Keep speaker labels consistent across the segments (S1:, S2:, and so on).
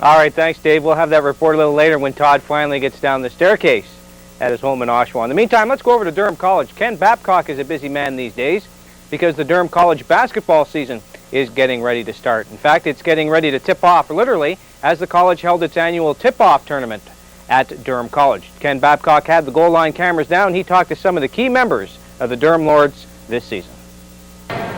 S1: All right, thanks, Dave. We'll have that report a little later when Todd finally gets down the staircase at his home in Oshawa. In the meantime, let's go over to Durham College. Ken Babcock is a busy man these days because the Durham College basketball season is getting ready to start. In fact, it's getting ready to tip off, literally, as the college held its annual tip-off tournament at Durham College. Ken Babcock had the goal line cameras down. He talked to some of the key members of the Durham Lords this season.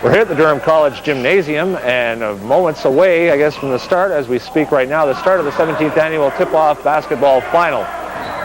S2: We're here at the Durham College Gymnasium and moments away, I guess, from the start as we speak right now, the start of the 17th annual tip-off basketball final.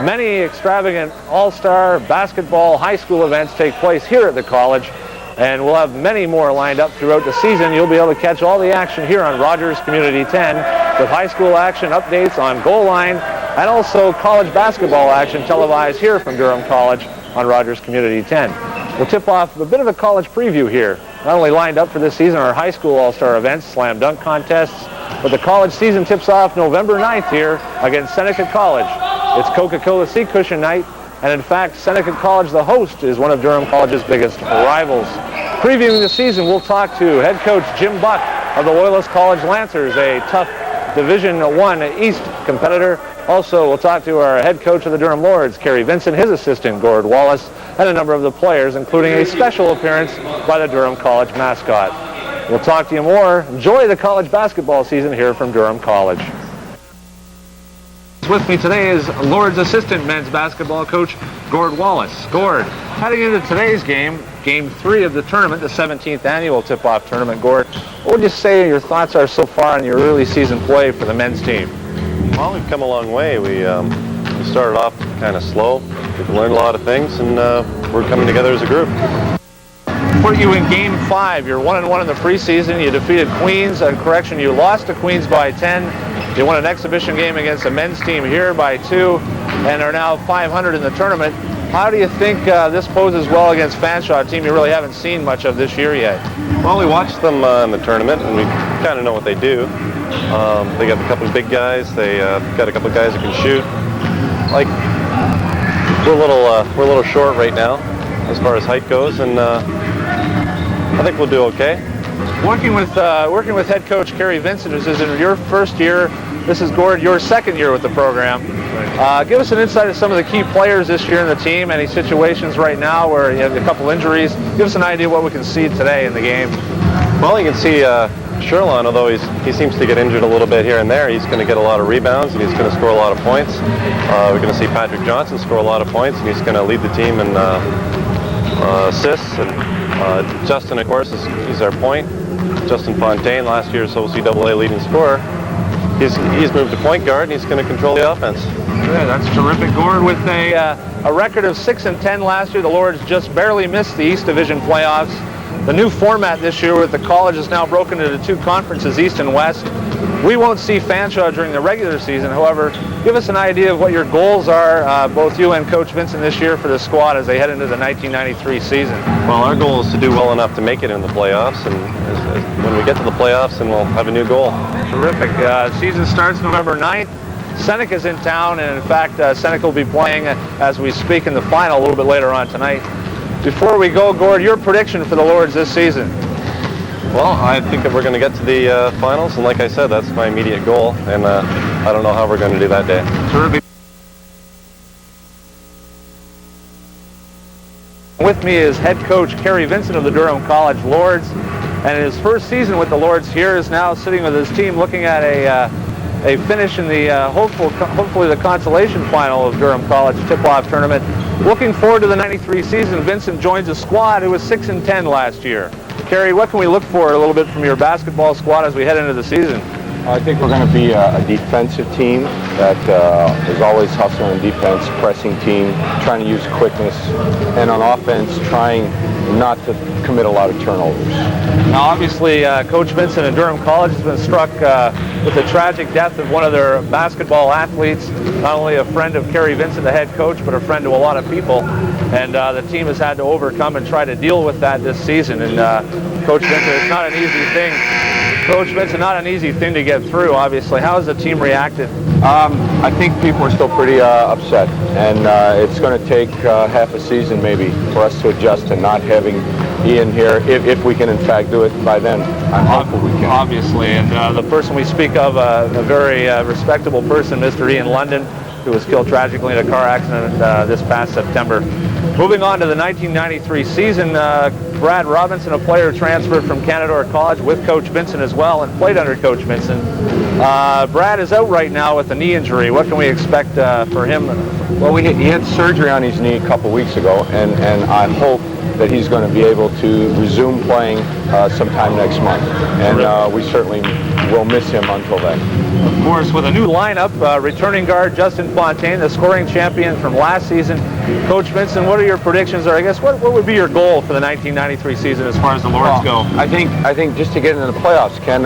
S2: Many extravagant all-star basketball high school events take place here at the college, and we'll have many more lined up throughout the season. You'll be able to catch all the action here on Rogers Community 10 with high school action, updates on goal line, and also college basketball action televised here from Durham College on Rogers Community 10. We'll tip off a bit of a college preview here. Not only lined up for this season are high school all-star events, slam dunk contests, but the college season tips off November 9th here against Seneca College. It's Coca-Cola Sea Cushion night, and in fact, Seneca College, the host, is one of Durham College's biggest rivals. Previewing the season, we'll talk to head coach Jim Buck of the Loyalist College Lancers, a tough Division I East competitor. Also, we'll talk to our head coach of the Durham Lords, Kerry Vinson, his assistant, Gord Wallace, and a number of the players, including a special appearance by the Durham College mascot. We'll talk to you more. Enjoy the college basketball season here from Durham College. With me today is Lords assistant men's basketball coach, Gord Wallace. Gord, heading into today's game, Game 3 of the tournament, the 17th annual tip-off tournament. Gord, what would you say your thoughts are so far in your early season play for the men's team?
S3: Well, we've come a long way. We started off kind of slow. We've learned a lot of things, and we're coming together as a group.
S2: For you in Game 5, you're 1-1 in the preseason. You defeated Queens. Correction, you lost to Queens by 10. You won an exhibition game against a men's team here by 2, and are now 500 in the tournament. How do you think this poses well against Fanshawe, a team you really haven't seen much of this year yet?
S3: Well, we watched them in the tournament, and we kind of know what they do. They got a couple of big guys. They got a couple of guys that can shoot. Like, we're a little short right now as far as height goes, and I think we'll do okay.
S2: Working with head coach Kerry Vinson, this is in your first year. This is, Gord, your second year with the program. Give us an insight of some of the key players this year in the team, any situations right now where you have a couple injuries. Give us an idea of what we can see today in the game.
S3: Well, you can see Sherlon, although he seems to get injured a little bit here and there, he's going to get a lot of rebounds and he's going to score a lot of points. We're going to see Patrick Johnson score a lot of points, and he's going to lead the team in assists. And Justin, of course, he's our point. Justin Fontaine, last year's OCAA leading scorer. He's moved to point guard, and he's going to control the offense.
S2: Yeah, that's terrific. Gord, with a record of 6-10 last year, the Lords just barely missed the East Division playoffs. The new format this year with the college is now broken into 2 conferences, East and West. We won't see Fanshawe during the regular season. However, give us an idea of what your goals are, both you and Coach Vinson, this year for the squad as they head into the 1993 season.
S3: Well, our goal is to do well enough to make it in the playoffs, and when we get to the playoffs, then we'll have a new goal.
S2: Terrific. Season starts November 9th. Seneca's in town, and in fact, Seneca will be playing as we speak in the final a little bit later on tonight. Before we go, Gord, your prediction for the Lords this season?
S3: Well, I think that we're going to get to the finals, and like I said, that's my immediate goal, and I don't know how we're going to do that day.
S2: Terrific. With me is head coach Kerry Vinson of the Durham College Lords, and in his first season with the Lords here is now sitting with his team looking at a finish in the hopefully the consolation final of Durham College tip-off tournament. Looking forward to the 93 season, Vincent joins a squad who was 6-10 last year. Kerry, what can we look for a little bit from your basketball squad as we head into the season?
S4: I think we're going to be a defensive team that is always hustling on defense, pressing team, trying to use quickness, and on offense, trying not to commit a lot of turnovers.
S2: Now, obviously, Coach Vinson and Durham College has been struck with the tragic death of one of their basketball athletes, not only a friend of Kerry Vinson, the head coach, but a friend to a lot of people. And the team has had to overcome and try to deal with that this season. And Coach Vinson, it's not an easy thing. Coach Vinson, not an easy thing to get through, obviously. How has the team reacted?
S4: I think people are still pretty upset, and it's going to take half a season maybe for us to adjust to not having Ian here, if we can in fact do it by then. I'm hopeful we can.
S2: Obviously, and the person we speak of, a very respectable person, Mr. Ian London, who was killed tragically in a car accident this past September. Moving on to the 1993 season, Brad Robinson, a player transferred from Canada College with Coach Vinson as well and played under Coach Vinson. Brad is out right now with a knee injury. What can we expect for him?
S4: Well, he had surgery on his knee a couple weeks ago, and I hope that he's going to be able to resume playing sometime next month. And we certainly will miss him until then.
S2: Of course, with a new lineup, returning guard Justin Fontaine, the scoring champion from last season. Coach Vinson, what are your predictions, or I guess what would be your goal for the 1993 season as far as the Lords go?
S4: I think just to get into the playoffs, Ken.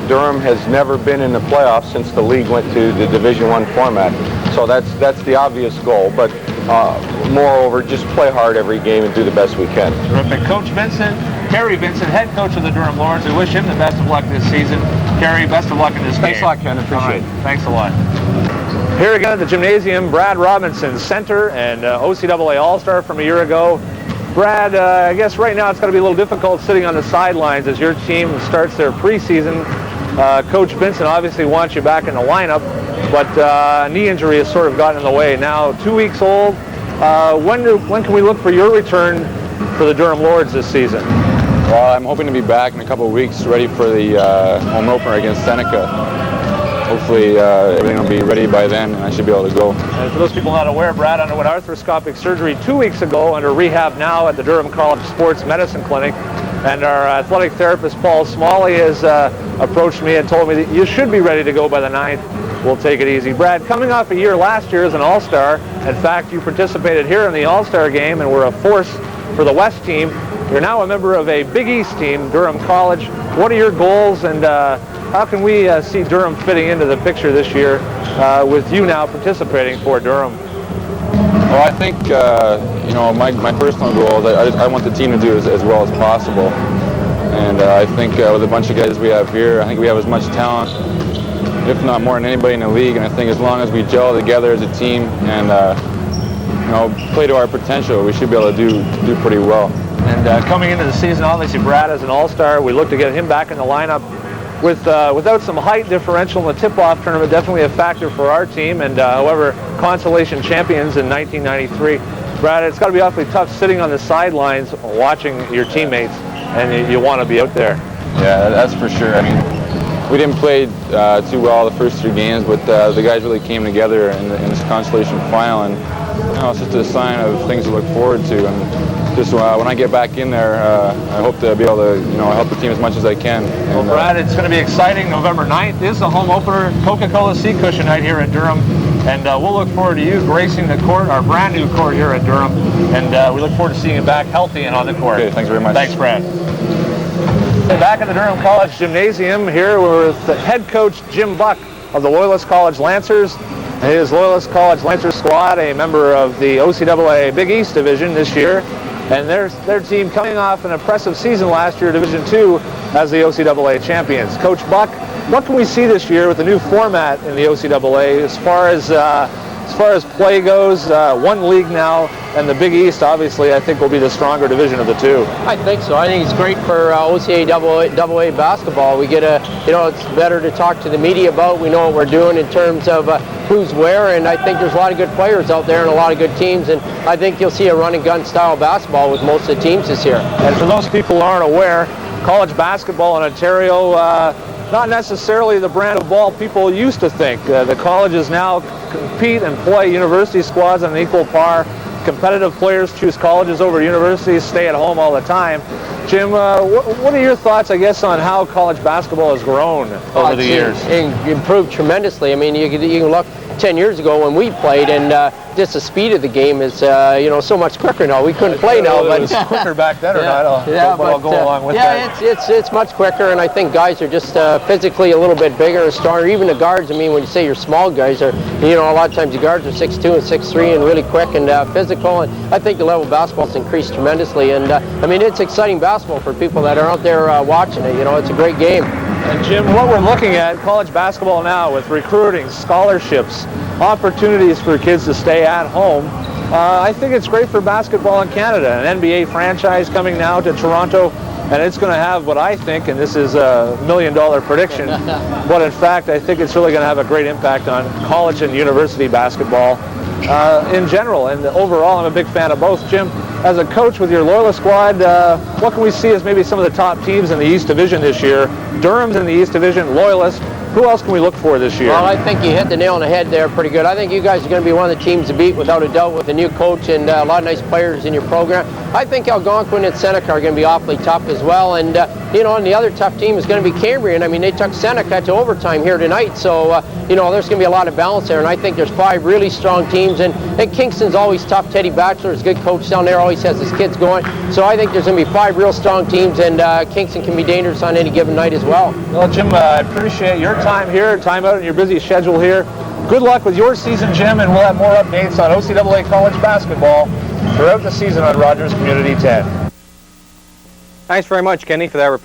S4: Durham has never been in the playoffs since the league went to the Division I format. So that's the obvious goal. But moreover, just play hard every game and do the best we can.
S2: Terrific. Coach Vinson, Kerry Vinson, head coach of the Durham Lords. We wish him the best of luck this season. Kerry, best of luck in this game.
S4: Thanks a lot, Ken. Appreciate it.
S2: Thanks a lot. Here again at the gymnasium, Brad Robinson, center and OCAA All-Star from a year ago. Brad, I guess right now it's going to be a little difficult sitting on the sidelines as your team starts their preseason. Coach Vinson obviously wants you back in the lineup, but knee injury has sort of gotten in the way. Now 2 weeks old. When can we look for your return for the Durham Lords this season?
S5: Well, I'm hoping to be back in a couple of weeks, ready for the home opener against Seneca. Hopefully everything will be ready by then, and I should be able to go.
S2: And for those people not aware, Brad underwent arthroscopic surgery 2 weeks ago under rehab now at the Durham College Sports Medicine Clinic. And our athletic therapist, Paul Smalley, has approached me and told me that you should be ready to go by the 9th. We'll take it easy. Brad, coming off a year last year as an All-Star, in fact, you participated here in the All-Star game and were a force for the West team. You're now a member of a Big East team, Durham College. What are your goals, and how can we see Durham fitting into the picture this year with you now participating for Durham?
S5: Well, I think, my personal goal is I want the team to do as well as possible. And I think with a bunch of guys we have here, I think we have as much talent, if not more than anybody in the league. And I think as long as we gel together as a team and play to our potential, we should be able to do pretty well.
S2: And coming into the season, obviously Brad is an All-Star. We look to get him back in the lineup. Without some height differential in the tip-off tournament, definitely a factor for our team. And however, consolation champions in 1993. Brad, it's got to be awfully tough sitting on the sidelines watching your teammates, and you want to be out there.
S5: Yeah, that's for sure. I mean, we didn't play too well the first 3 games, but the guys really came together in this consolation final, and it's just a sign of things to look forward to. And just when I get back in there, I hope to be able to help the team as much as I can.
S2: Well, Brad, it's going to be exciting. November 9th is the home opener, Coca-Cola Sea Cushion night here at Durham, and we'll look forward to you gracing the court, our brand new court here at Durham, and we look forward to seeing you back healthy and on the court.
S5: Okay, thanks very much.
S2: Thanks, Brad. Back at the Durham College Gymnasium, here we're with the head coach Jim Buck of the Loyalist College Lancers. His Loyalist College Lancers squad, a member of the OCAA Big East Division this year, and their team coming off an impressive season last year, Division II, as the OCAA champions. Coach Buck, what can we see this year with the new format in the OCAA as far as play goes? One league now, and the Big East, obviously, I think will be the stronger division of the two.
S6: I think so. I think it's great for OCAA basketball. We get it's better to talk to the media about. We know what we're doing in terms of who's where, and I think there's a lot of good players out there and a lot of good teams, and I think you'll see a run and gun style basketball with most of the teams this year.
S2: And for those people who aren't aware, college basketball in Ontario, not necessarily the brand of ball people used to think. The colleges now compete and play university squads on an equal par. Competitive players choose colleges over universities, stay at home all the time. Jim, what are your thoughts, I guess, on how college basketball has grown over the years?
S6: It improved tremendously. I mean, you can look 10 years ago when we played, and just the speed of the game is, so much quicker now. We couldn't play now, but
S2: it was quicker back then, or not? I'll go along with that.
S6: It's much quicker, and I think guys are just physically a little bit bigger and stronger. Even the guards. I mean, when you say your small guys are, a lot of times the guards are 6'2" and 6'3" and really quick and physical. And I think the level of basketball has increased tremendously. And it's exciting basketball for people that are out there watching it. It's a great game.
S2: And Jim, what we're looking at, college basketball now with recruiting, scholarships, opportunities for kids to stay at home, I think it's great for basketball in Canada. An NBA franchise coming now to Toronto, and it's going to have what I think, and this is a $1 million prediction, but in fact I think it's really going to have a great impact on college and university basketball in general. And overall, I'm a big fan of both. Jim, as a coach with your Loyalist squad, what can we see as maybe some of the top teams in the East Division this year? Durham's in the East Division, Loyalist. Who else can we look for this year?
S6: Well, I think you hit the nail on the head there pretty good. I think you guys are going to be one of the teams to beat without a doubt with a new coach and a lot of nice players in your program. I think Algonquin and Seneca are going to be awfully tough as well. And, you know, and the other tough team is going to be Cambrian. I mean, they took Seneca to overtime here tonight. So, you know, there's going to be a lot of balance there. And I think there's 5 really strong teams. And Kingston's always tough. Teddy Batchelor is a good coach down there, always has his kids going. So I think there's going to be 5 real strong teams. And Kingston can be dangerous on any given night as well.
S2: Well, Jim, I appreciate your time here, time out in your busy schedule here. Good luck with your season, Jim, and we'll have more updates on OCAA college basketball throughout the season on Rogers Community 10.
S1: Thanks very much, Kenny, for that report.